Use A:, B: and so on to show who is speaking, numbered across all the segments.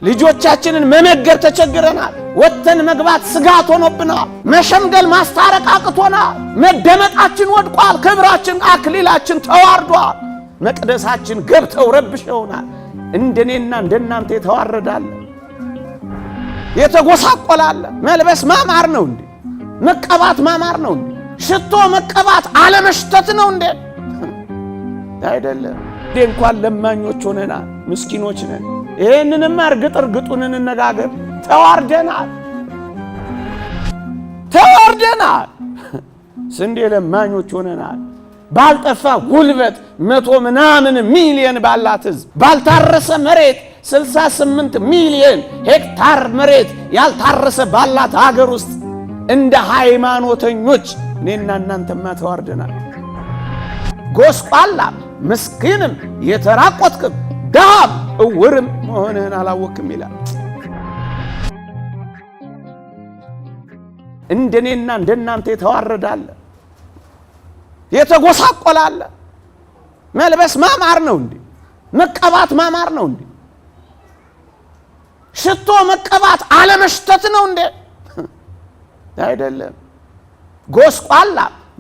A: ልጆቻችንን መመገብ ተቸግረናል። ወጥተን መግባት ስጋት ሆኖብናል። መሸምገል ማስታረቅ አቅቶናል። መደመጣችን ወድቋል። ክብራችን አክሊላችን ተዋርዷል። መቅደሳችን ገብተው ረብሸውናል። እንደኔና እንደናንተ የተዋረዳለ የተጎሳቆላለ መልበስ ማማር ነው እንዴ? መቀባት ማማር ነው እንዴ? ሽቶ መቀባት አለመሽተት ነው እንዴ? አይደለም። እንኳን ለማኞች ሆነናል፣ ምስኪኖች ነን። ይሄንንም እርግጡን እንነጋገር። ተዋርደናል። ስንዴ ለማኞች ሆነናል። ባልጠፋ ጉልበት 100 ምናምን ሚሊዮን ባላት ሕዝብ ባልታረሰ መሬት 68 ሚሊዮን ሄክታር መሬት ያልታረሰ ባላት ሀገር ውስጥ እንደ ሃይማኖተኞች እኔና እናንተማ ተዋርደናል። ጎስቋላ ምስኪንም የተራቆትክም ዳም እውርም መሆንህን አላወቅም ይላል። እንደኔና እንደናንተ የተዋረዳለ የተጎሳቆላለ መልበስ ማማር ነው እንዴ? መቀባት ማማር ነው እንዴ? ሽቶ መቀባት አለመሽተት ነው እንዴ? አይደለም። ጎስቋላ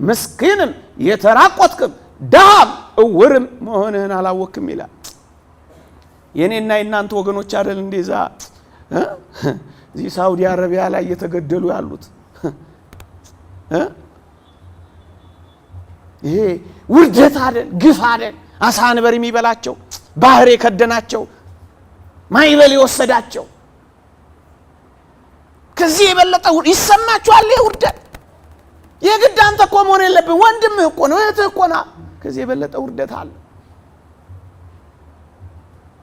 A: ምስኪንም የተራቆትክም ዳም እውርም መሆንህን አላወቅም ይላል። የኔና የናንተ ወገኖች አይደል እንደዛ እዚህ ሳውዲ አረቢያ ላይ እየተገደሉ ያሉት? ይሄ ውርደት አይደል? ግፍ አይደል? አሳ አንበር የሚበላቸው ባህር የከደናቸው ማይበል የወሰዳቸው ከዚህ የበለጠ ይሰማችኋል? ይሄ ውርደት የግድ አንተ እኮ መሆን የለብን፣ ወንድምህ እኮ ነው፣ እህትህ እኮ ናት። ከዚህ የበለጠ ውርደት አለ?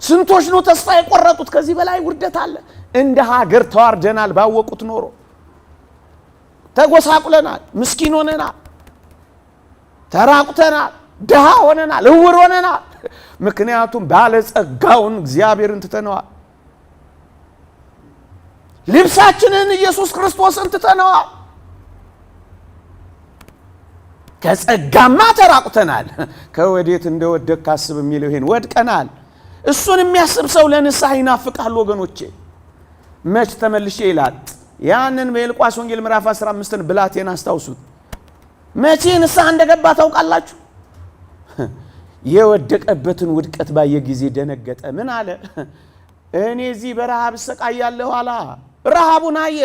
A: ስንቶች ነው ተስፋ የቆረጡት? ከዚህ በላይ ውርደት አለ? እንደ ሀገር ተዋርደናል። ባወቁት ኖሮ ተጎሳቁለናል፣ ምስኪን ሆነናል፣ ተራቁተናል፣ ድሃ ሆነናል፣ እውር ሆነናል። ምክንያቱም ባለጸጋውን እግዚአብሔርን ትተነዋል። ልብሳችንን ኢየሱስ ክርስቶስን ትተነዋል። ከጸጋማ ተራቁተናል። ከወዴት እንደወደቅ አስብ የሚለው ይሄን ወድቀናል። እሱን የሚያስብ ሰው ለንስሐ ይናፍቃል። ወገኖቼ መች ተመልሼ ይላል። ያንን በሉቃስ ወንጌል ምዕራፍ 15ን ብላቴና አስታውሱት። መቼ ንስሐ እንደገባ ታውቃላችሁ? የወደቀበትን ውድቀት ባየ ጊዜ ደነገጠ። ምን አለ? እኔ እዚህ በረሃብ እሰቃያለሁ አላ። ረሃቡን አየ፣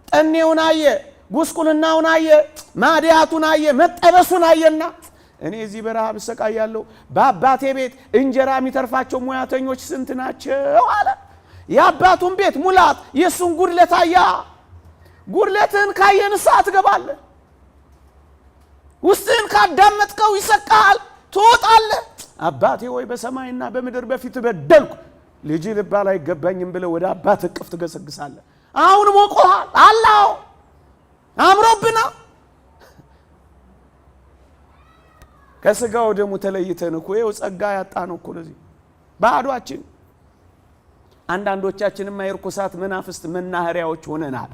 A: ጠኔውን አየ፣ ጉስቁልናውን አየ፣ ማዲያቱን አየ፣ መጠበሱን አየና እኔ እዚህ በረሃብ እሰቃያለሁ፣ በአባቴ ቤት እንጀራ የሚተርፋቸው ሙያተኞች ስንት ናቸው አለ። የአባቱን ቤት ሙላት የሱን ጉድለት አያ። ጉድለትን ካየ ንስሐ ትገባለህ። ውስጥህን ካዳመጥከው ይሰቃል፣ ትወጣለህ። አባቴ ወይ በሰማይና በምድር በፊት በደልኩ፣ ልጅ ልባል አይገባኝም ብለህ ወደ አባት እቅፍ ትገሰግሳለህ። አሁን ሞቆሃል አላው አምሮብና ከስጋው ደሙ ተለይተን እኮ ይኸው ጸጋ ያጣነው እኮ ለዚህ ባዷችን። አንዳንዶቻችንም የርኩሳት መናፍስት መናኸሪያዎች ሆነናል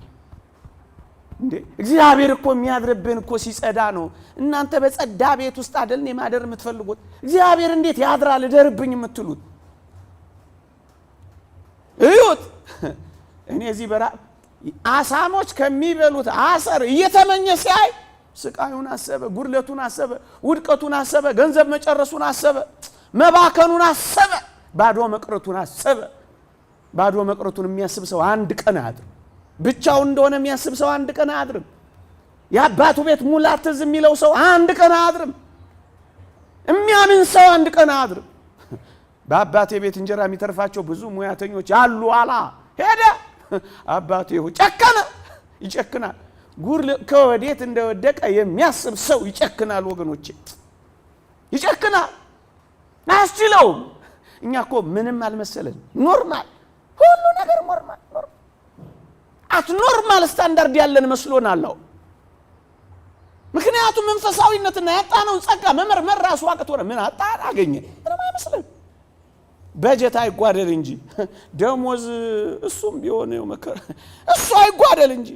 A: እንዴ። እግዚአብሔር እኮ የሚያድርብን እኮ ሲጸዳ ነው። እናንተ በጸዳ ቤት ውስጥ አይደል የማደር የምትፈልጉት? እግዚአብሔር እንዴት ያድራል እደርብኝ የምትሉት? እዩት። እኔ እዚህ አሳሞች ከሚበሉት አሰር እየተመኘ ሲያይ ስቃዩን አሰበ፣ ጉድለቱን አሰበ፣ ውድቀቱን አሰበ፣ ገንዘብ መጨረሱን አሰበ፣ መባከኑን አሰበ፣ ባዶ መቅረቱን አሰበ። ባዶ መቅረቱን የሚያስብ ሰው አንድ ቀን አያድርም። ብቻውን እንደሆነ የሚያስብ ሰው አንድ ቀን አያድርም። የአባቱ ቤት ሙላት ትዝ የሚለው ሰው አንድ ቀን አያድርም። የሚያምን ሰው አንድ ቀን አያድርም። በአባቴ ቤት እንጀራ የሚተርፋቸው ብዙ ሙያተኞች አሉ አላ። ሄደ አባቴ ሆይ ጨከነ፣ ይጨክናል። ከወዴት እንደወደቀ የሚያስብ ሰው ይጨክናል። ወገኖቼ ይጨክናል፣ አያስችለውም። እኛ እኮ ምንም አልመሰለን፣ ኖርማል፣ ሁሉ ነገር ኖርማል ኖርማል ስታንዳርድ ያለን መስሎናል። ምክንያቱም መንፈሳዊነትና ያጣነውን ጸጋ መመርመር ራሱ አቅቶን ምን አጣን አገኘ ምንም አይመስልን። በጀት አይጓደል እንጂ ደሞዝ እሱም ቢሆን መከራ እሱ አይጓደል እንጂ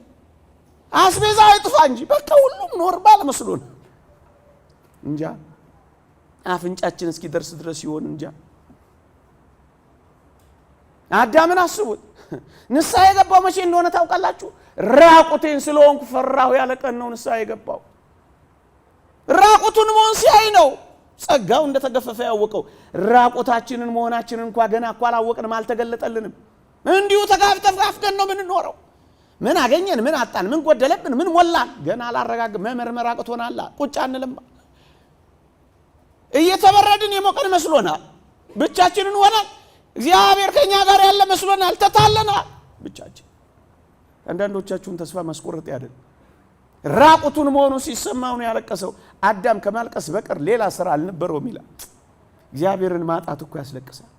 A: አስቤዛ አይጥፋ እንጂ በቃ ሁሉም ኖርማል መስሎን እንጃ አፍንጫችን እስኪ ደርስ ድረስ ይሆን እንጃ። አዳምን አስቡት። ንስሐ የገባው መቼ እንደሆነ ታውቃላችሁ? ራቁቴን ስለሆንኩ ፈራሁ ያለ ቀን ነው ንስሐ የገባው። ራቁቱን መሆን ሲያይ ነው ጸጋው እንደተገፈፈ ያወቀው። ራቁታችንን መሆናችንን እንኳን ገና አላወቅንም፣ አልተገለጠልንም። እንዲሁ ተጋፍተን ነው የምንኖረው። ምን አገኘን፣ ምን አጣን፣ ምን ጎደለብን፣ ምን ሞላን ገና አላረጋግም። መመርመር አቅቶናል። ቁጭ አንልም። እየተበረድን የሞቀን መስሎናል። ብቻችንን ሆነን እግዚአብሔር ከኛ ጋር ያለ መስሎናል። ተታለናል ብቻችን። አንዳንዶቻችሁን ተስፋ ማስቆረጥ ያደል ራቁቱን መሆኑ ሲሰማው ነው ያለቀሰው። አዳም ከማልቀስ በቀር ሌላ ስራ አልነበረውም ይላል። እግዚአብሔርን ማጣት እኮ ያስለቅሳል።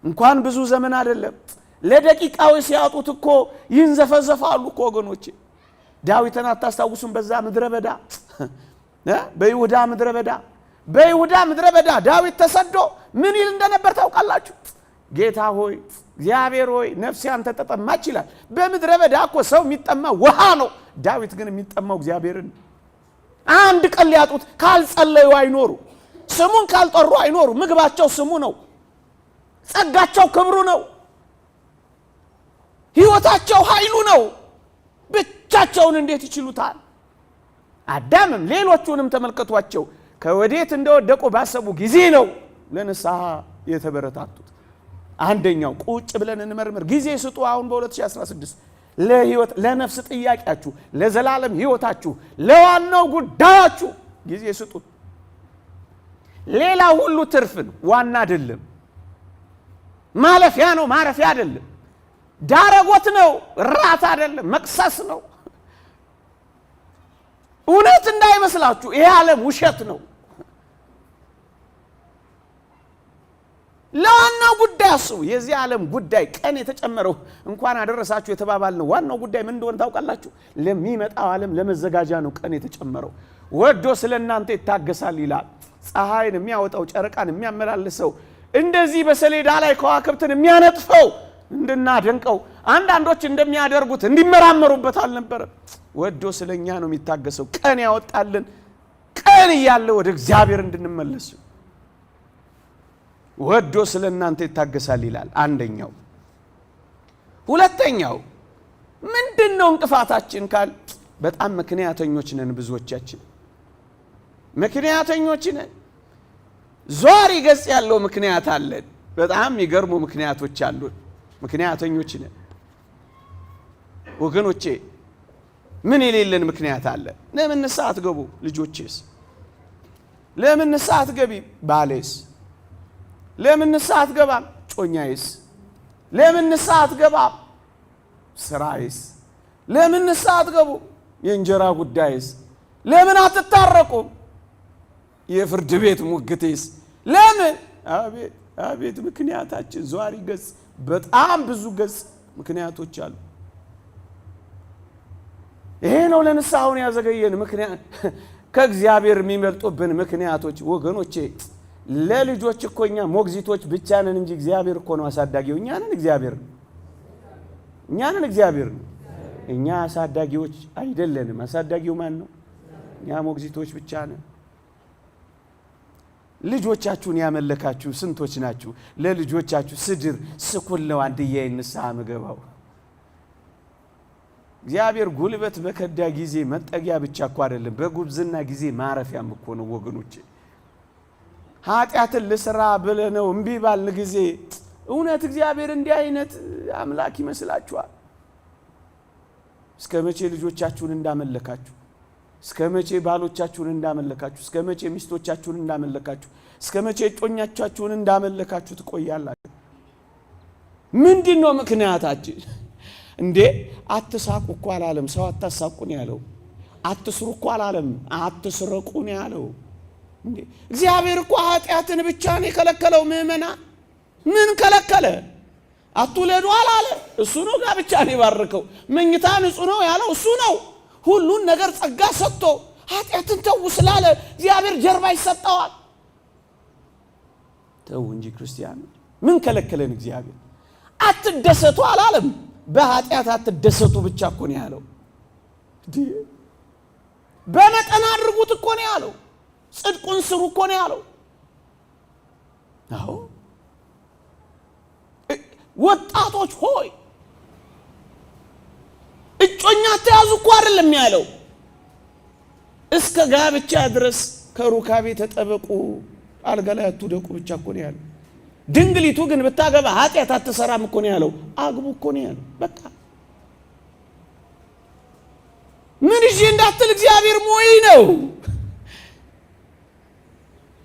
A: እንኳን ብዙ ዘመን አይደለም ለደቂቃው ሲያጡት እኮ ይንዘፈዘፋሉ እኮ ወገኖቼ። ዳዊትን አታስታውሱም? በዛ ምድረ በዳ በይሁዳ ምድረ በዳ ዳዊት ተሰዶ ምን ይል እንደነበር ታውቃላችሁ? ጌታ ሆይ እግዚአብሔር ሆይ ነፍሴ አንተ ተጠማች ይላል። በምድረ በዳ እኮ ሰው የሚጠማ ውሃ ነው። ዳዊት ግን የሚጠማው እግዚአብሔርን። አንድ ቀን ሊያጡት ካልጸለዩ አይኖሩ፣ ስሙን ካልጠሩ አይኖሩ። ምግባቸው ስሙ ነው፣ ጸጋቸው ክብሩ ነው፣ ሕይወታቸው ኃይሉ ነው። ብቻቸውን እንዴት ይችሉታል? አዳምም ሌሎቹንም ተመልከቷቸው ከወዴት እንደወደቁ ባሰቡ ጊዜ ነው ለንስሐ የተበረታቱት። አንደኛው ቁጭ ብለን እንመርምር። ጊዜ ስጡ። አሁን በ2016 ለህይወት ለነፍስ ጥያቄያችሁ፣ ለዘላለም ህይወታችሁ፣ ለዋናው ጉዳያችሁ ጊዜ ስጡ። ሌላ ሁሉ ትርፍ ነው፣ ዋና አይደለም። ማለፊያ ነው፣ ማረፊያ አይደለም። ዳረጎት ነው፣ ራት አይደለም፣ መቅሰስ ነው። እውነት እንዳይመስላችሁ ይሄ ዓለም ውሸት ነው። ለዋናው ጉዳይ አስቡ። የዚህ ዓለም ጉዳይ ቀን የተጨመረው እንኳን አደረሳችሁ የተባባልነው ዋናው ጉዳይ ምን እንደሆነ ታውቃላችሁ? ለሚመጣው ዓለም ለመዘጋጃ ነው ቀን የተጨመረው። ወዶ ስለናንተ ይታገሳል ይላል። ፀሐይን የሚያወጣው ጨረቃን የሚያመላልሰው እንደዚህ በሰሌዳ ላይ ከዋክብትን የሚያነጥፈው እንድናደንቀው አንዳንዶች እንደሚያደርጉት እንዲመራመሩበት አልነበረም። ወዶ ስለኛ ነው የሚታገሰው። ቀን ያወጣልን ቀን እያለ ወደ እግዚአብሔር እንድንመለስ ወዶ ስለናንተ ይታገሳል ይላል። አንደኛው። ሁለተኛው ምንድነው እንቅፋታችን ካል በጣም ምክንያተኞች ነን። ብዙዎቻችን ምክንያተኞች ነን። ዟሪ ገጽ ያለው ምክንያት አለን። በጣም የሚገርሙ ምክንያቶች አሉን። ምክንያተኞች ነን ወገኖቼ። ምን የሌለን ምክንያት አለ? ለምን ንስሐ አትገቡ? ልጆቼስ ለምን ንስሐ አትገቢ? ባሌስ ለምን ንስሐ አትገባም? ጮኛዬስ ለምን ንስሐ አትገባም? ስራዬስ ለምን ንስሐ አትገቡ? የእንጀራ ጉዳይስ ለምን አትታረቁም? የፍርድ ቤት ሙግቴስ ለምን? አቤት አቤት ምክንያታችን ዟሪ ገጽ፣ በጣም ብዙ ገጽ ምክንያቶች አሉ። ይሄ ነው ለንስሐውን ያዘገየን ምክንያት። ከእግዚአብሔር የሚመልጡብን ምክንያቶች ወገኖቼ። ለልጆች እኮ እኛ ሞግዚቶች ብቻ ነን እንጂ እግዚአብሔር እኮ ነው አሳዳጊው። እኛ ነን እግዚአብሔር ነው። እኛ አሳዳጊዎች አይደለንም። አሳዳጊው ማን ነው? እኛ ሞግዚቶች ብቻ ነን። ልጆቻችሁን ያመለካችሁ ስንቶች ናችሁ? ለልጆቻችሁ ስድር ስኩል ነው አንድዬ ንስሐ መገባው። እግዚአብሔር ጉልበት በከዳ ጊዜ መጠጊያ ብቻ እኮ አይደለም፣ በጉብዝና ጊዜ ማረፊያም እኮ ነው ወገኖቼ። ኃጢአትን ልስራ ብለነው እምቢ ባልን ጊዜ እውነት እግዚአብሔር እንዲህ አይነት አምላክ ይመስላችኋል? እስከ መቼ ልጆቻችሁን እንዳመለካችሁ፣ እስከ መቼ ባሎቻችሁን እንዳመለካችሁ፣ እስከ መቼ ሚስቶቻችሁን እንዳመለካችሁ፣ እስከ መቼ ጮኛቻችሁን እንዳመለካችሁ ትቆያላችሁ? ምንድነው ምክንያታችን? እንዴ አትሳቁ እኮ አላለም። ሰው አታሳቁ ነው ያለው። አትስሩ እኮ አላለም። አትስረቁ ነው ያለው። እንዴ እግዚአብሔር እኮ ኃጢአትን ብቻ ነው የከለከለው። ምእመና ምን ከለከለ? አትውለዱ አላለ። እሱ ነው ጋብቻ ነው የባረከው። መኝታ ንጹህ ነው ያለው እሱ ነው። ሁሉን ነገር ጸጋ ሰጥቶ ኃጢአትን ተው ስላለ እግዚአብሔር ጀርባ ይሰጠዋል። ተው እንጂ ክርስቲያን ምን ከለከለን እግዚአብሔር? አትደሰቱ አላለም። በኃጢአት አትደሰቱ ብቻ እኮ ነው ያለው። በመጠን አድርጉት እኮ ነው ያለው። ጽድቁን ስሩ እኮ ነው ያለው። አዎ ወጣቶች ሆይ እጮኛ ተያዙ እኮ አይደለም ያለው፣ እስከ ጋብቻ ድረስ ከሩካቤ ተጠበቁ፣ አልጋ ላይ አትውደቁ ብቻ እኮ ነው ያለው። ድንግሊቱ ግን ብታገባ ኃጢአት አትሰራም እኮ ነው ያለው። አግቡ እኮ ነው ያለው። በቃ ምን እሺ እንዳትል እግዚአብሔር ሞይ ነው።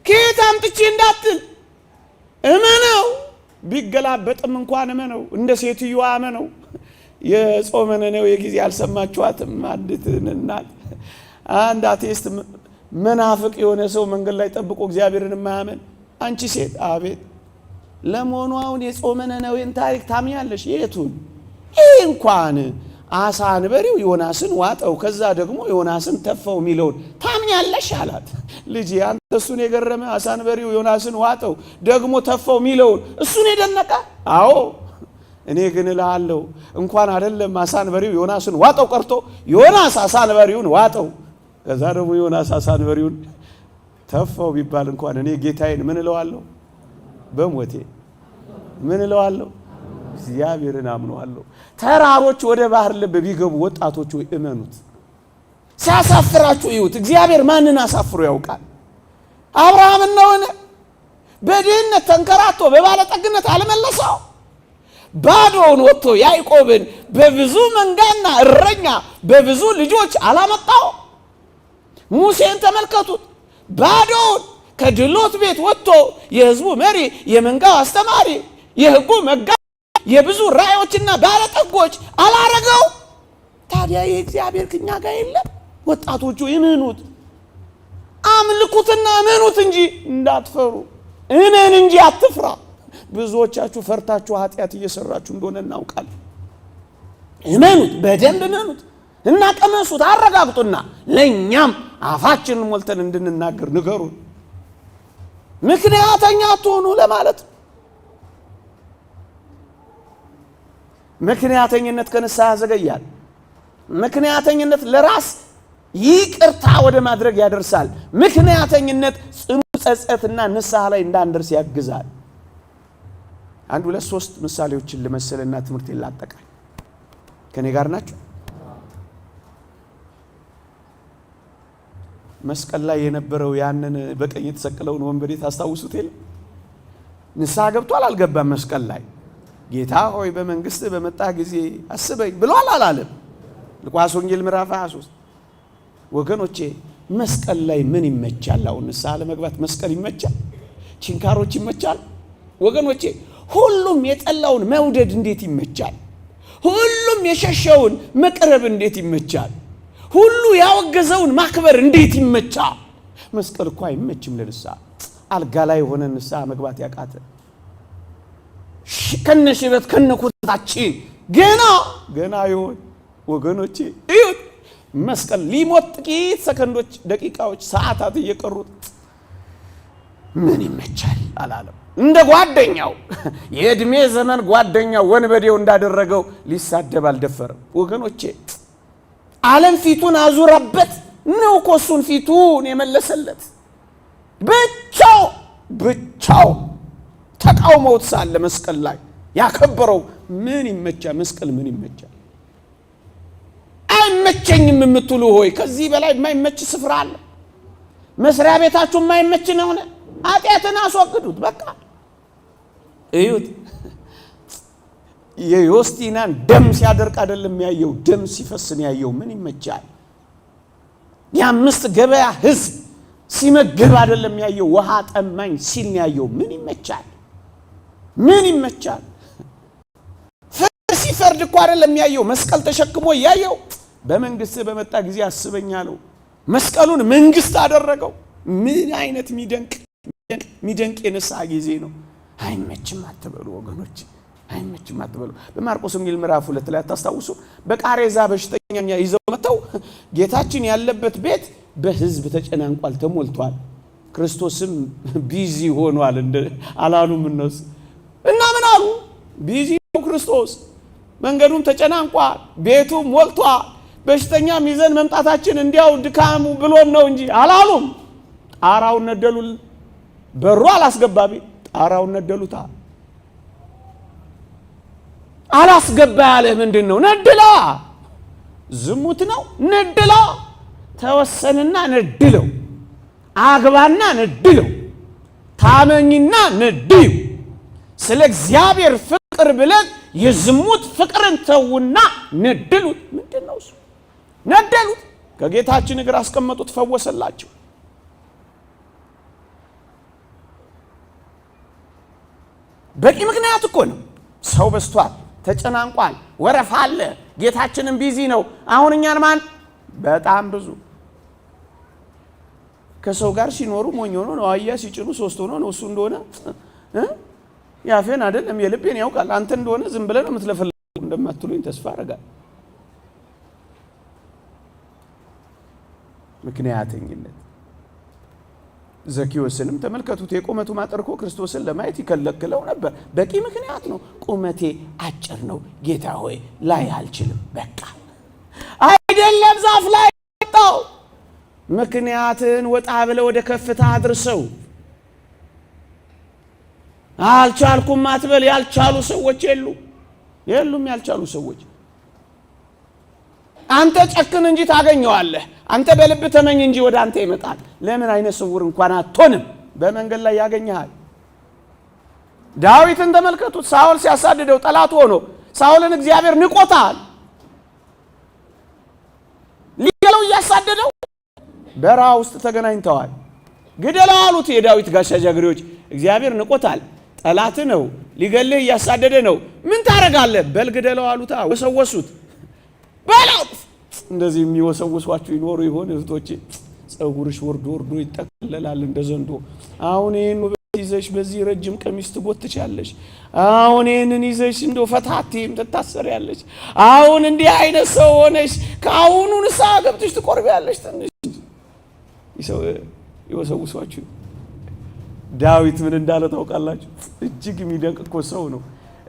A: ከየት አምጥቼ እንዳትል እመነው። ቢገላበጥም እንኳን እመነው። እንደ ሴትዮዋ እመነው። የጾመ ነነዌ የጊዜ አልሰማችኋትም? አንድ አቴስት መናፍቅ የሆነ ሰው መንገድ ላይ ጠብቆ እግዚአብሔርን የማያምን አንቺ ሴት አቤት ለመሆኑ አሁን የጾመ ነነዌን ታሪክ ታምኛለሽ? የቱን? ይህ እንኳን አሳ አንበሪው ዮናስን ዋጠው ከዛ ደግሞ ዮናስን ተፋው የሚለውን ታምኛለሽ አላት። ልጅ አንተ እሱን የገረመ አሳ አንበሪው ዮናስን ዋጠው ደግሞ ተፋው የሚለውን እሱን የደነቀ? አዎ እኔ ግን እልሃለሁ እንኳን አይደለም አሳ አንበሪው ዮናስን ዋጠው ቀርቶ ዮናስ አሳ አንበሪውን ዋጠው ከዛ ደግሞ ዮናስ አሳ አንበሪውን ተፋው ቢባል እንኳን እኔ ጌታዬን ምን እለዋለሁ? በሞቴ ምን እለዋለሁ? እግዚአብሔርን አምነዋለሁ። ተራሮች ወደ ባህር ልብ ቢገቡ ወጣቶች ሆይ እመኑት። ሲያሳፍራችሁ እዩት። እግዚአብሔር ማንን አሳፍሮ ያውቃል? አብርሃምን ነውን? በድህነት ተንከራቶ በባለጠግነት አልመለሰው? ባዶውን ወጥቶ ያዕቆብን በብዙ መንጋና እረኛ በብዙ ልጆች አላመጣው? ሙሴን ተመልከቱት። ባዶውን ከድሎት ቤት ወጥቶ የሕዝቡ መሪ፣ የመንጋው አስተማሪ፣ የሕጉ መጋ የብዙ ራእዮችና ባለጠጎች አላረገው? ታዲያ የእግዚአብሔር ከኛ ጋር የለም? ወጣቶቹ እመኑት፣ አምልኩትና እመኑት እንጂ እንዳትፈሩ። እመን እንጂ አትፍራ። ብዙዎቻችሁ ፈርታችሁ ኃጢአት እየሰራችሁ እንደሆነ እናውቃለን። እመኑት፣ በደንብ እመኑት እና ቀመሱት፣ አረጋግጡና ለኛም አፋችንን ሞልተን እንድንናገር ንገሩን። ምክንያተኛ አትሆኑ ለማለት። ምክንያተኝነት ከንስሐ ያዘገያል። ምክንያተኝነት ለራስ ይቅርታ ወደ ማድረግ ያደርሳል። ምክንያተኝነት ጽኑ ጸጸትና ንስሐ ላይ እንዳንደርስ ያግዛል። አንድ ሁለት ሶስት ምሳሌዎችን ለመሰለና ትምህርት ይላጠቃል። ከኔ ጋር ናችሁ? መስቀል ላይ የነበረው ያንን በቀኝ የተሰቀለውን ወንበዴ ታስታውሱት የለ? ንስሐ ገብቷል አልገባም? መስቀል ላይ ጌታ ሆይ በመንግስት በመጣ ጊዜ አስበኝ ብሏል አላለም? ሉቃስ ወንጌል ምዕራፍ 23 ወገኖቼ መስቀል ላይ ምን ይመቻል? አሁን ንስሐ ለመግባት መስቀል ይመቻል? ችንካሮች ይመቻል? ወገኖቼ ሁሉም የጠላውን መውደድ እንዴት ይመቻል? ሁሉም የሸሸውን መቅረብ እንዴት ይመቻል? ሁሉ ያወገዘውን ማክበር እንዴት ይመቻል? መስቀል እኮ አይመችም ለንስሐ። አልጋ ላይ ሆነ ንስሐ መግባት ያቃተ ከነሽበት ከነኩታችን ገና ይሆን ወገኖቼ? እዩት መስቀል ሊሞት ጥቂት ሰከንዶች፣ ደቂቃዎች፣ ሰዓታት እየቀሩት ምን ይመቻል አላለም። እንደ ጓደኛው የእድሜ ዘመን ጓደኛው ወንበዴው እንዳደረገው ሊሳደብ አልደፈረም። ወገኖቼ ዓለም ፊቱን አዙራበት ነው እኮ እሱን ፊቱን የመለሰለት። ብቻው ተቃውሞት ሳለ መስቀል ላይ ያከበረው ምን ይመቻል? መስቀል ምን ይመቻል? አይመቸኝም የምትሉ ሆይ ከዚህ በላይ የማይመች ስፍራ አለ? መስሪያ ቤታችሁ የማይመች ነውና ኃጢአትን አስወግዱት። በቃ እዩት። የዮስቲናን ደም ሲያደርቅ አይደለም ያየው፣ ደም ሲፈስን ያየው። ምን ይመቻል? የአምስት ገበያ ህዝብ ሲመገብ አይደለም ያየው፣ ውሃ ጠማኝ ሲል ያየው። ምን ይመቻል? ምን ይመቻል? ሲፈርድ እኮ አይደለም ያየው፣ መስቀል ተሸክሞ ያየው። በመንግስት በመጣ ጊዜ አስበኛለሁ። መስቀሉን መንግስት አደረገው። ምን አይነት ሚደንቅ የንስሐ ጊዜ ነው። አይመችም አትበሉ ወገኖች፣ አይመችም አትበሉ። በማርቆስ ወንጌል ምዕራፍ 2 ላይ አታስታውሱ? በቃሬዛ በሽተኛ ይዘው መተው ጌታችን ያለበት ቤት በህዝብ ተጨናንቋል፣ ተሞልቷል። ክርስቶስም ቢዚ ሆኗል አላሉም እነሱ? እና ምን አሉ? ቢዚ ነው ክርስቶስ፣ መንገዱም ተጨናንቋል፣ ቤቱም ሞልቷል። በሽተኛም ይዘን መምጣታችን እንዲያው ድካሙ ብሎን ነው እንጂ አላሉም። ጣራውን ነደሉል። በሩ አላስገባቢ ጣራውን ነደሉታ። አላስገባ ያለ ምንድነው? ነድላ ዝሙት ነው። ነድላ ተወሰንና ነድለው፣ አግባና ነድለው፣ ታመኝና ነድዩ። ስለ እግዚአብሔር ፍቅር ብለን የዝሙት ፍቅርን ተውና ነድሉት። ምንድነው እሱ? ነደሉት። ከጌታችን እግር አስቀመጡት፣ ፈወሰላቸው። በቂ ምክንያት እኮ ነው። ሰው በስቷል፣ ተጨናንቋል፣ ወረፋ አለ፣ ጌታችንም ቢዚ ነው። አሁን እኛን ማን በጣም ብዙ ከሰው ጋር ሲኖሩ ሞኝ ሆኖ ነው። አያ ሲጭኑ ሶስት ሆኖ ነው። እሱ እንደሆነ ያፌን አይደለም የልቤን ያውቃል። አንተ እንደሆነ ዝም ብለህ ነው የምትለፈልፈው እንደማትሉኝ ተስፋ አደርጋለሁ። ምክንያተኝነት ዘኪዮስንም ተመልከቱት። የቁመቱ ማጠር እኮ ክርስቶስን ለማየት ይከለክለው ነበር። በቂ ምክንያት ነው። ቁመቴ አጭር ነው ጌታ ሆይ ላይ አልችልም። በቃ አይደለም ዛፍ ላይ ወጣው። ምክንያትን ወጣ ብለ ወደ ከፍታ አድርሰው። አልቻልኩም አትበል። ያልቻሉ ሰዎች የሉም ያልቻሉ ሰዎች። አንተ ጨክን እንጂ ታገኘዋለህ። አንተ በልብ ተመኝ እንጂ ወደ አንተ ይመጣል። ለምን አይነ ስውር እንኳን አትሆንም? በመንገድ ላይ ያገኘሃል። ዳዊትን ተመልከቱት። ሳኦል ሲያሳድደው ጠላት ሆኖ ሳኦልን እግዚአብሔር ንቆታል። ሊገለው እያሳደደው በረሃ ውስጥ ተገናኝተዋል። ግደለው አሉት የዳዊት ጋሻ ጃግሬዎች። እግዚአብሔር ንቆታል። ጠላት ነው፣ ሊገልህ እያሳደደ ነው። ምን ታረጋለህ? በል ግደለው አሉታ። ወሰወሱት። በላት እንደዚህ የሚወሰውሷችሁ ይኖሩ ይሆን እህቶቼ? ጸጉርሽ ወርዶ ይጠቀለላል እንደ ዘንዶ። አሁን ይሄን ይዘሽ በዚህ ረጅም ቀሚስ ትጎትቻለሽ። አሁን ይሄንን ይዘሽ እንደ ፈታቴም ትታሰሪያለሽ። አሁን እንዲህ አይነት ሰው ሆነሽ ከአሁኑ ንስሐ ገብተሽ ትቆርቢያለሽ። ትንሽ ይወሰውሷችሁ። ዳዊት ምን እንዳለ ታውቃላችሁ? እጅግ የሚደንቅ እኮ ሰው ነው።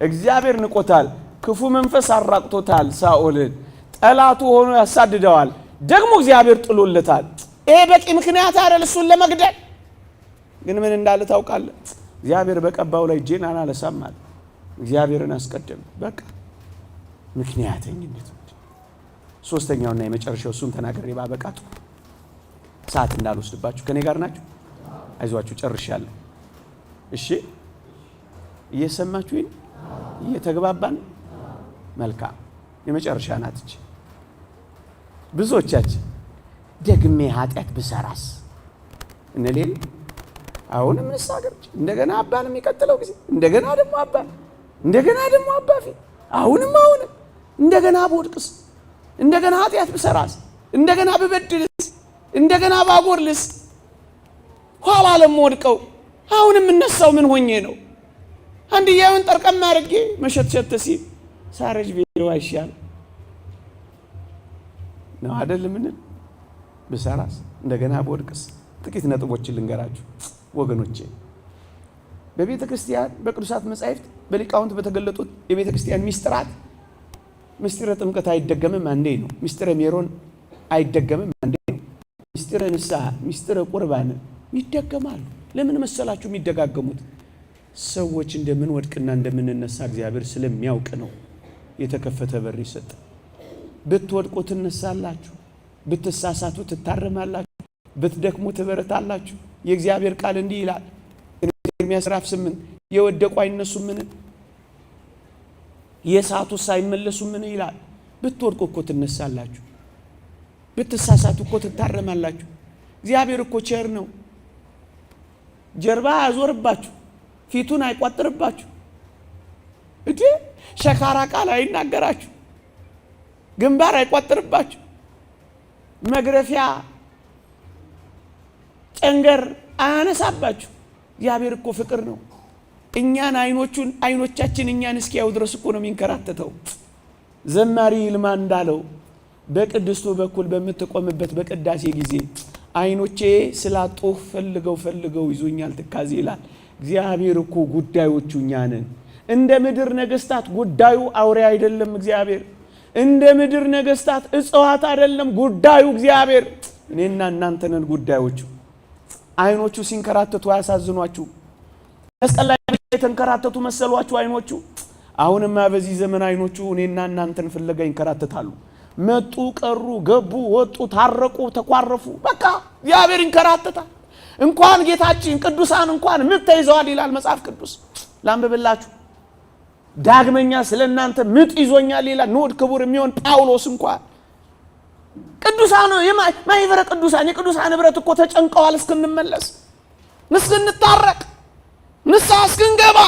A: እግዚአብሔር ንቆታል። ክፉ መንፈስ አራቅቶታል ሳኦልን። ጠላቱ ሆኖ ያሳድደዋል። ደግሞ እግዚአብሔር ጥሎለታል። ይሄ በቂ ምክንያት አይደል እሱን ለመግደል? ግን ምን እንዳለ ታውቃለህ? እግዚአብሔር በቀባው ላይ እጄን አላነሳም አለ። እግዚአብሔርን አስቀደም። በቃ ምክንያተኝነት። ሶስተኛውና የመጨረሻው እሱን ተናግሬ ባበቃቱ ሰዓት እንዳልወስድባችሁ ከኔ ጋር ናችሁ? አይዟችሁ ጨርሻለሁ። እሺ እየሰማችሁኝ እየተግባባን? መልካም። የመጨረሻ ናት እቺ። ብዙዎቻችን ደግሜ ኃጢአት ብሰራስ እንሌል። አሁንም ንስሐ እንደገና አባን የሚቀጥለው ጊዜ እንደገና ደግሞ አባን እንደገና ደግሞ አባፊ አሁንም እንደገና በወድቅስ እንደገና ኃጢአት ብሰራስ እንደገና በበድልስ እንደገና ባጎርልስ ኋላ ለምወድቀው አሁንም እነሳው ምን ሆኜ ነው? አንድያውን ጠርቀም አድርጌ መሸትሸት ሲል ሳረጅ ቪዲዮ አይሻል ነው አይደል? ምን ብሰራስ እንደገና በወድቅስ? ጥቂት ነጥቦችን ልንገራችሁ ወገኖቼ። በቤተ ክርስቲያን በቅዱሳት መጻሕፍት በሊቃውንት በተገለጡት የቤተ ክርስቲያን ሚስጥራት ምስጢረ ጥምቀት አይደገምም አንዴ ነው። ምስጢረ ሜሮን አይደገምም አንዴ ነው። ምስጢረ ንስሐ፣ ምስጢረ ቁርባን ይደገማሉ። ለምን መሰላችሁ የሚደጋገሙት? ሰዎች እንደምን ወድቅና እንደምንነሳ እግዚአብሔር ስለሚያውቅ ነው። የተከፈተ በር ይሰጥ። ብትወድቁ ትነሳላችሁ፣ ብትሳሳቱ ትታረማላችሁ፣ ብትደክሙ ትበረታላችሁ። የእግዚአብሔር ቃል እንዲህ ይላል ኤርምያስ 8 የወደቁ አይነሱምን? የሳቱስ አይመለሱምን ይላል። ብትወድቁ እኮ ትነሳላችሁ፣ ብትሳሳቱ እኮ ትታረማላችሁ። እግዚአብሔር እኮ ቸር ነው። ጀርባ አያዞርባችሁ፣ ፊቱን አይቋጥርባችሁ፣ ሸካራ ቃል አይናገራችሁ፣ ግንባር አይቋጥርባችሁ፣ መግረፊያ ጨንገር አያነሳባችሁ። እግዚአብሔር እኮ ፍቅር ነው። እኛን አይኖቻችን እኛን እስኪያዩ ድረስ እኮ ነው የሚንከራተተው። ዘማሪ ይልማ እንዳለው በቅድስቱ በኩል በምትቆምበት በቅዳሴ ጊዜ አይኖቼ ስላጡህ ፈልገው ይዞኛል ትካዜ ይላል። እግዚአብሔር እኮ ጉዳዮቹ እኛ ነን። እንደ ምድር ነገስታት ጉዳዩ አውሬ አይደለም እግዚአብሔር። እንደ ምድር ነገስታት እጽዋት አይደለም ጉዳዩ እግዚአብሔር። እኔና እናንተ ነን ጉዳዮቹ። አይኖቹ ሲንከራተቱ አያሳዝኗችሁ? መስቀል ላይ የተንከራተቱ መሰሏችሁ አይኖቹ? አሁንማ በዚህ ዘመን አይኖቹ እኔና እናንተን ፍለጋ ይንከራተታሉ። መጡ ቀሩ ገቡ ወጡ ታረቁ ተቋረፉ በቃ እግዚአብሔር ይንከራተታል። እንኳን ጌታችን ቅዱሳን እንኳን ምጥ ተይዘዋል ይላል መጽሐፍ ቅዱስ። ላንብብላችሁ። ዳግመኛ ስለናንተ ምጥ ይዞኛል ይላል ንዑድ ክቡር የሚሆን ጳውሎስ እንኳን። ቅዱሳን ማይበረ ቅዱሳን የቅዱሳን ህብረት እኮ ተጨንቀዋል እስክንመለስ እስክንታረቅ ንስሐ እስክንገባ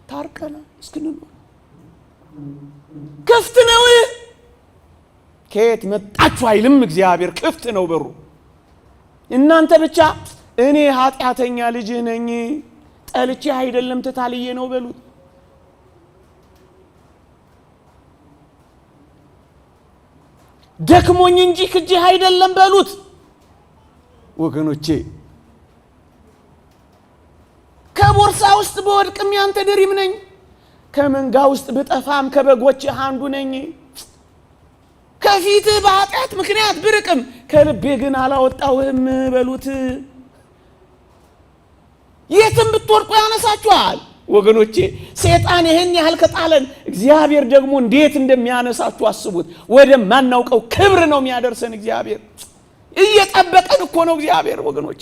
A: ታርቀና እስክንኖር ክፍት ነው። ከየት መጣችሁ አይልም እግዚአብሔር። ክፍት ነው በሩ። እናንተ ብቻ እኔ ኃጢአተኛ ልጅ ነኝ ጠልቼ አይደለም ተታልዬ ነው በሉት። ደክሞኝ እንጂ ክጄ አይደለም በሉት ወገኖቼ። ከቦርሳ ውስጥ በወድቅም ያንተ ድሪም ነኝ፣ ከመንጋ ውስጥ በጠፋም ከበጎች አንዱ ነኝ። ከፊት በኃጢአት ምክንያት ብርቅም ከልቤ ግን አላወጣውህም በሉት። የትም ብትወድቁ ያነሳችኋል ወገኖቼ። ሰይጣን ይሄን ያህል ከጣለን እግዚአብሔር ደግሞ እንዴት እንደሚያነሳችሁ አስቡት። ወደ ማናውቀው ክብር ነው የሚያደርሰን እግዚአብሔር። እየጠበቀን እኮ ነው እግዚአብሔር ወገኖቼ።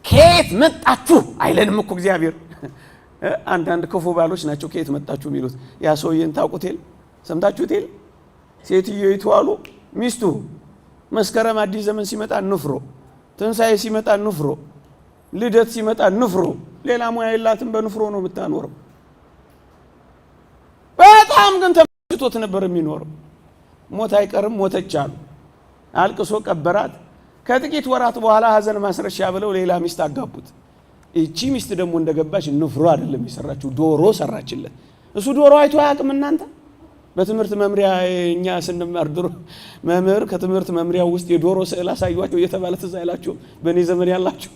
A: ከየት መጣችሁ አይለንም እኮ እግዚአብሔር። አንዳንድ ክፉ ባሎች ናቸው ከየት መጣችሁ የሚሉት። ያ ሰውዬን ታውቁት ሰምታችሁት ሴትዮይቱ አሉ ሚስቱ መስከረም አዲስ ዘመን ሲመጣ ንፍሮ፣ ትንሳኤ ሲመጣ ንፍሮ፣ ልደት ሲመጣ ንፍሮ፣ ሌላ ሙያ የላትም በንፍሮ ነው የምታኖረው። በጣም ግን ተመችቶት ነበር የሚኖረው። ሞት አይቀርም ሞተች አሉ። አልቅሶ ቀበራት። ከጥቂት ወራት በኋላ ሀዘን ማስረሻ ብለው ሌላ ሚስት አጋቡት። እቺ ሚስት ደግሞ እንደገባች ንፍሮ አይደለም የሰራችው ዶሮ ሰራችለት። እሱ ዶሮ አይቶ አያውቅም። እናንተ በትምህርት መምሪያ እኛ ስንማር ድሮ መምህር ከትምህርት መምሪያው ውስጥ የዶሮ ስዕል አሳዩአቸው እየተባለ ትዝ አይላችሁም? በእኔ ዘመን ያላችሁ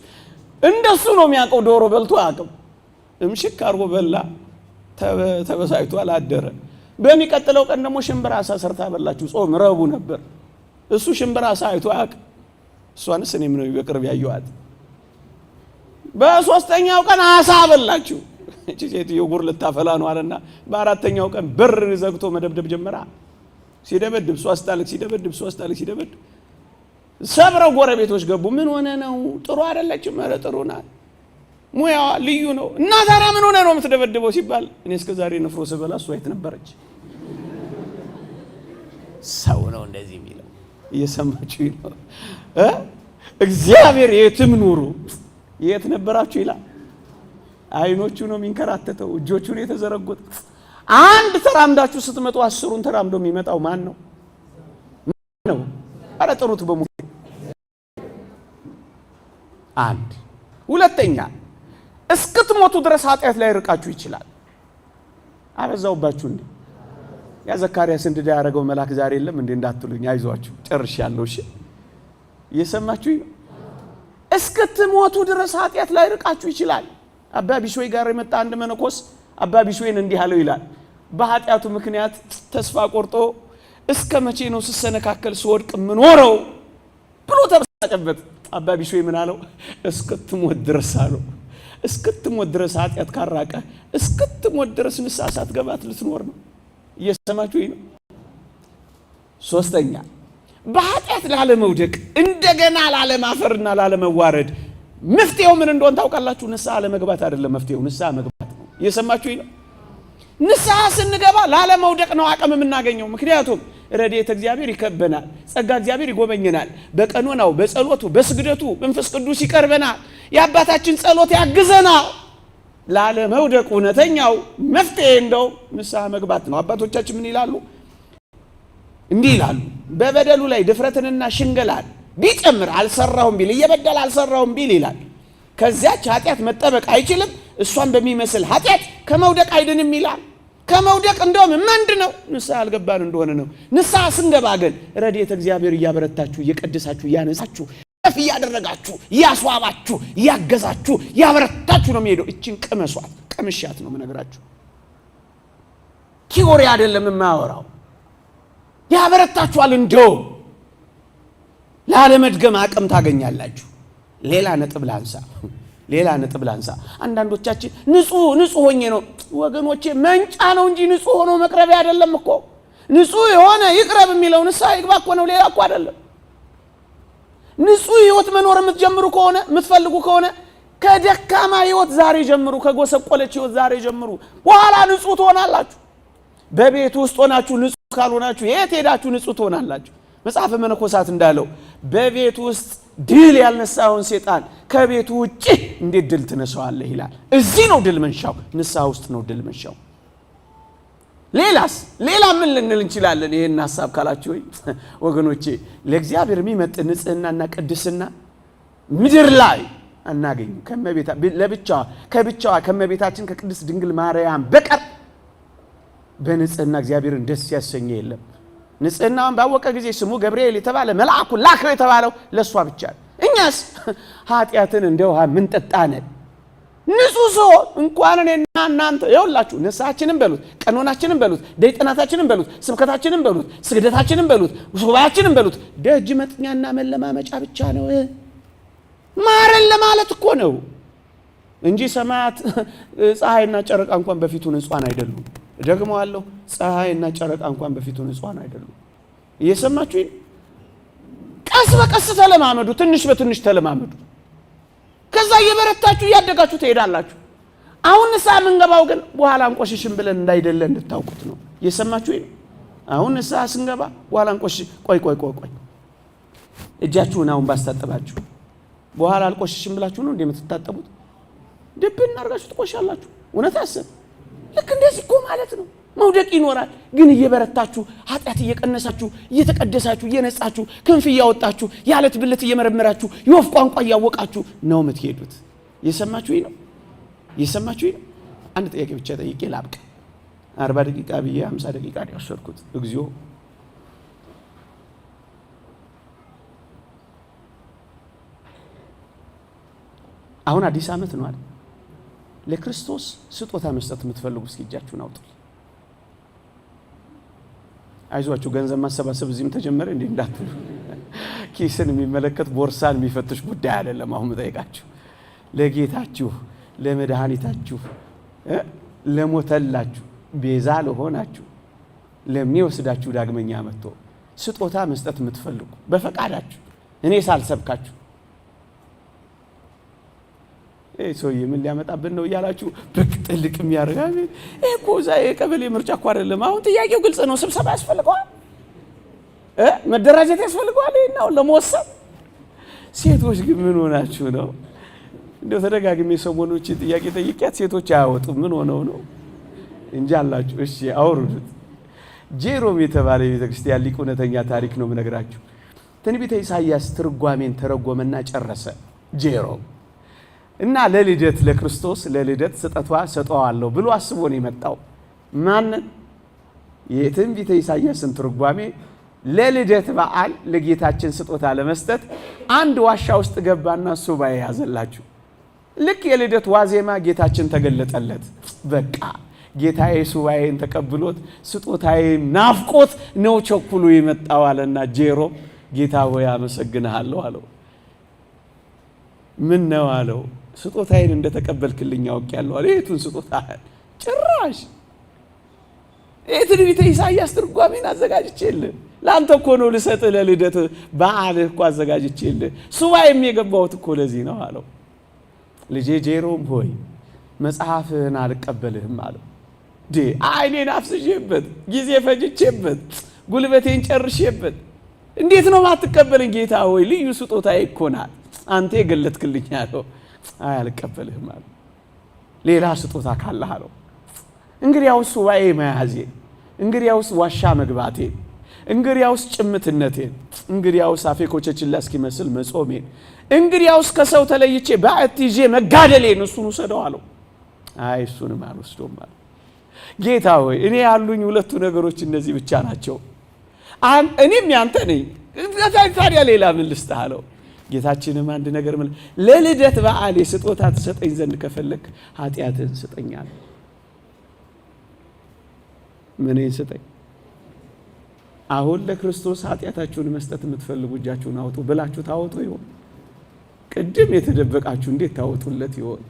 A: እንደሱ ነው የሚያውቀው። ዶሮ በልቶ አያውቅም። እምሽክ አርጎ በላ። ተበሳይቶ አላደረ። በሚቀጥለው ቀን ደግሞ ሽምብራ አሳ ሰርታ በላችሁ። ጾም ረቡ ነበር። እሱ ሽምብራ አሳ አይቶ አያውቅም። እሷንስ እኔም ነው በቅርብ ያየኋት። በሶስተኛው ቀን አሳ በላችሁ። እቺ ሴትዮ ጉር ልታፈላ ነው አለና በአራተኛው ቀን በር ዘግቶ መደብደብ ጀመራ። ሲደበድብ እሷ አስታለች፣ ሲደበድብ እሷ አስታለች፣ ሲደበድብ ሰብረው ጎረቤቶች ገቡ። ምን ሆነ ነው? ጥሩ አይደለችም። ኧረ ጥሩ ናት፣ ሙያዋ ልዩ ነው። እና ታዲያ ምን ሆነ ነው የምትደበድበው ሲባል እኔ እስከዛሬ ንፍሮ ስበላ እሷ የት ነበረች? ሰው ነው እንደዚህ የሚለው። እየሰማችሁ ነው? እግዚአብሔር የትም ኑሩ የት ነበራችሁ ይላል። አይኖቹ ነው የሚንከራተተው፣ እጆቹ ነው የተዘረጉት። አንድ ተራምዳችሁ ስትመጡ አስሩን ተራምዶ የሚመጣው ማን ነው? ነው አረ ጥሩት በሙሉ አንድ። ሁለተኛ እስክትሞቱ ድረስ ኃጢአት ላይ ርቃችሁ ይችላል። አበዛውባችሁ እንዴ? ያ ዘካርያስ እንድዳ ያደረገው መልአክ ዛሬ የለም እንዴ እንዳትሉኝ፣ አይዟችሁ ጨርሻለሁ። እሺ እየሰማችሁ ነው? እስክትሞቱ ድረስ ኃጢአት ላይ ርቃችሁ ይችላል። አባ ቢሾይ ጋር የመጣ አንድ መነኮስ አባ ቢሾይን እንዲህ አለው ይላል። በኃጢአቱ ምክንያት ተስፋ ቆርጦ እስከ መቼ ነው ስሰነካከል ስወድቅ ምኖረው ብሎ ተበሳጨበት። አባ ቢሾይ ምን አለው? እስክትሞት ድረስ አለው። እስክትሞት ድረስ ኃጢአት ካራቀ እስክትሞት ድረስ ንስሐ ሳትገባት ልትኖር ነው። እየሰማችሁ ነው? ሶስተኛ በኃጢአት ላለመውደቅ እንደገና ላለማፈርና ላለመዋረድ መፍትሄው ምን እንደሆነ ታውቃላችሁ? ንስሐ ለመግባት አይደለም መፍትሄው፣ ንስሐ መግባት ነው። እየሰማችሁ ነው? ንስሐ ስንገባ ላለመውደቅ ነው አቅም የምናገኘው። ምክንያቱም ረድኤተ እግዚአብሔር ይከበናል፣ ጸጋ እግዚአብሔር ይጎበኘናል። በቀኖናው በጸሎቱ በስግደቱ መንፈስ ቅዱስ ይቀርበናል። የአባታችን ጸሎት ያግዘናል። ላለመውደቅ እውነተኛው መፍትሄ እንደው ንስሐ መግባት ነው። አባቶቻችን ምን ይላሉ? እንዲህ ይላሉ፣ በበደሉ ላይ ድፍረትንና ሽንገላን ቢጨምር አልሰራሁም ቢል እየበደለ አልሰራሁም ቢል ይላል ከዚያች ኃጢአት መጠበቅ አይችልም። እሷን በሚመስል ኃጢአት ከመውደቅ አይድንም ይላል። ከመውደቅ እንደውም ምንድ ነው? ንስሐ አልገባን እንደሆነ ነው። ንስሐ ስንገባ ግን ረድኤተ እግዚአብሔር እያበረታችሁ እየቀደሳችሁ እያነሳችሁ ከፍ እያደረጋችሁ እያስዋባችሁ እያገዛችሁ እያበረታችሁ ነው የሚሄደው። እችን ቅመሷት፣ ቀምሻት ነው የምነግራችሁ። ቲዎሪ አይደለም የማወራው፣ ያበረታችኋል። እንደው ላለመድገም አቅም ታገኛላችሁ። ሌላ ነጥብ ላንሳ። ሌላ ነጥብ ላንሳ። አንዳንዶቻችን ንጹህ ሆኜ ነው ወገኖቼ፣ መንጫ ነው እንጂ ንጹህ ሆኖ መቅረብ አይደለም እኮ። ንጹህ የሆነ ይቅረብ የሚለው ንስሐ ይግባ እኮ ነው፣ ሌላ እኮ አይደለም። ንጹህ ህይወት መኖር የምትጀምሩ ከሆነ የምትፈልጉ ከሆነ ከደካማ ህይወት ዛሬ ጀምሩ፣ ከጎሰቆለች ህይወት ዛሬ ጀምሩ። በኋላ ንጹህ ትሆናላችሁ። በቤት ውስጥ ሆናችሁ ንጹህ ካልሆናችሁ የት ሄዳችሁ ንጹህ ትሆናላችሁ? መጽሐፈ መነኮሳት እንዳለው በቤት ውስጥ ድል ያልነሳውን ሰይጣን ከቤቱ ውጪ እንዴት ድል ትነሳዋለህ ይላል። እዚህ ነው ድል መንሻው፣ ንስሐ ውስጥ ነው ድል መንሻው። ሌላ ምን ልንል እንችላለን? ይሄን ሐሳብ ካላችሁ ወገኖቼ ለእግዚአብሔር የሚመጥን ንጽህናና ቅድስና ምድር ላይ አናገኝ። ከብቻዋ ከመቤታችን ከቅድስት ድንግል ማርያም በቀር በንጽህና እግዚአብሔርን ደስ ያሰኘ የለም። ንጽህናውን ባወቀ ጊዜ ስሙ ገብርኤል የተባለ መልአኩ ላከው የተባለው ለሷ ብቻ ነው። እኛስ ኃጢአትን እንደ ውሃ ምን ጠጣነን? ንጹህ ሰው እንኳን እኔና እናንተ ይኸውላችሁ፣ ንስሐችንን በሉት፣ ቀኖናችንን በሉት፣ ደይጥናታችንን በሉት፣ ስብከታችንን በሉት፣ ስግደታችንን በሉት፣ ሱባኤያችንን በሉት ደጅ መጥኛና መለማመጫ ብቻ ነው። ማረን ለማለት እኮ ነው እንጂ ሰማያት ፀሐይና ጨረቃ እንኳን በፊቱ ንጹሃን አይደሉም። ደግሞአለሁ፣ ፀሐይና ጨረቃ እንኳን በፊቱ ንጹሃን አይደሉም። እየሰማችሁ ቀስ በቀስ ተለማመዱ፣ ትንሽ በትንሽ ተለማመዱ። ከዛ እየበረታችሁ እያደጋችሁ ትሄዳላችሁ። አሁን ንስሐ የምንገባው ግን በኋላ እንቆሽሽም ብለን እንዳይደለ እንድታውቁት ነው። እየሰማችሁ አሁን ንስሐ ስንገባ በኋላ እንቆሽሽ ቆይ እጃችሁን አሁን ባስታጠባችሁ በኋላ አልቆሽሽም ብላችሁ ነው እንደምትታጠቡት? ድብን አድርጋችሁ ትቆሻላችሁ። እውነት አሰብ ልክ እንደዚህ እኮ ማለት ነው። መውደቅ ይኖራል፣ ግን እየበረታችሁ ኃጢአት እየቀነሳችሁ እየተቀደሳችሁ እየነጻችሁ ክንፍ እያወጣችሁ ያለት ብልት እየመረመራችሁ የወፍ ቋንቋ እያወቃችሁ ነው የምትሄዱት። የሰማችሁኝ ነው? አንድ ጥያቄ ብቻ ጠይቄ ላብቅ። 40 ደቂቃ ብዬ 50 ደቂቃ ያወሰድኩት እግዚኦ። አሁን አዲስ ዓመት ነው አይደል? ለክርስቶስ ስጦታ መስጠት የምትፈልጉ እስኪ እጃችሁን አውጡ። አይዟችሁ፣ ገንዘብ ማሰባሰብ እዚህም ተጀመረ እንዴ እንዳትሉ። ኪስን የሚመለከት ቦርሳን የሚፈትሽ ጉዳይ አይደለም። አሁን መጠየቃችሁ ለጌታችሁ ለመድኃኒታችሁ ለሞተላችሁ ቤዛ ለሆናችሁ ለሚወስዳችሁ ዳግመኛ መጥቶ ስጦታ መስጠት የምትፈልጉ በፈቃዳችሁ እኔ ሳልሰብካችሁ ሰውዬ ምን ሊያመጣብን ነው እያላችሁ ብቅ ጥልቅ የሚያረጋግ እኮ የቀበሌ ምርጫ እኮ አይደለም። አሁን ጥያቄው ግልጽ ነው። ስብሰባ ያስፈልገዋል፣ መደራጀት ያስፈልገዋል ነው ለመወሰን። ሴቶች ግን ምን ሆናችሁ ነው? እንደው ተደጋግሜ ሰሞኑን ጥያቄ ጠይቂያት ሴቶች አያወጡም። ምን ሆነው ነው እንጂ አላችሁ። እሺ አውሩት። ጄሮም የተባለ ቤተክርስቲያን ሊቅ እውነተኛ ታሪክ ነው የምነግራችሁ። ትንቢተ ኢሳይያስ ትርጓሜን ተረጎመና ጨረሰ ጄሮም እና ለልደት ለክርስቶስ ለልደት ስጠቷ ሰጠዋለሁ ብሎ አስቦ ነው የመጣው። ማን የትንቢተ ኢሳይያስን ትርጓሜ ለልደት በዓል ለጌታችን ስጦታ ለመስጠት አንድ ዋሻ ውስጥ ገባና ሱባኤ ያዘላችሁ። ልክ የልደት ዋዜማ ጌታችን ተገለጠለት። በቃ ጌታዬ ሱባኤን ተቀብሎት ስጦታዬ ናፍቆት ነው ቸኩሎ የመጣው አለና ጄሮ ጌታ ሆይ አመሰግንሃለሁ አለው። ምን ነው አለው? ስጦታዬን እንደተቀበልክልኝ አውቄያለሁ አለ። የቱን ስጦታ? ጭራሽ የትንቢተ ኢሳይያስ ትርጓሜን አዘጋጅቼልህ ለአንተ እኮ ነው ልሰጥህ፣ ለልደት በዓልህ እኮ አዘጋጅቼልህ ሱባኤም የገባሁት እኮ ለዚህ ነው አለው። ልጄ ጄሮም ሆይ መጽሐፍህን አልቀበልህም አለው። አይኔን አፍስሼበት ጊዜ ፈጅቼበት ጉልበቴን ጨርሼበት እንዴት ነው ማትቀበልኝ? ጌታ ሆይ ልዩ ስጦታዬ እኮ ናት አንተ የገለጥክልኝ አለው። አልቀበልህም አለው። ሌላ ስጦታ ካለህ አለው። እንግዲያውስ ሱባኤ መያዜ፣ እንግዲያውስ ዋሻ መግባቴ፣ እንግዲያውስ ጭምትነቴን፣ እንግዲያውስ አፌ ኮቸችላ እስኪመስል መጾሜን፣ እንግዲያውስ ከሰው ተለይቼ በዓት ይዤ መጋደሌን እሱን ውሰደው አለው። አይ እሱንም አልወስዶም አለ። ጌታ ሆይ እኔ ያሉኝ ሁለቱ ነገሮች እነዚህ ብቻ ናቸው፣ እኔም ያንተ ነኝ፣ ታዲያ ሌላ ምን ልስጥህ አለው። ጌታችንም አንድ ነገር ለልደት በዓል ስጦታ ትሰጠኝ ዘንድ ከፈለክ ኃጢአትን ስጠኛል። ምን ይሰጠኝ? አሁን ለክርስቶስ ኃጢአታችሁን መስጠት የምትፈልጉ እጃችሁን አውጡ ብላችሁ ታወጡ ይሆን? ቅድም የተደበቃችሁ እንዴት ታወጡለት ይሆን?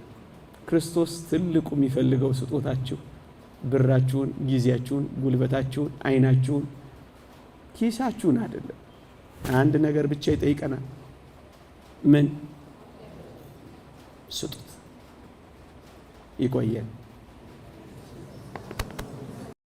A: ክርስቶስ ትልቁ የሚፈልገው ስጦታችሁ ብራችሁን፣ ጊዜያችሁን፣ ጉልበታችሁን፣ አይናችሁን፣ ኪሳችሁን አይደለም። አንድ ነገር ብቻ ይጠይቀናል። ምን? ስጡት። ይቆየን።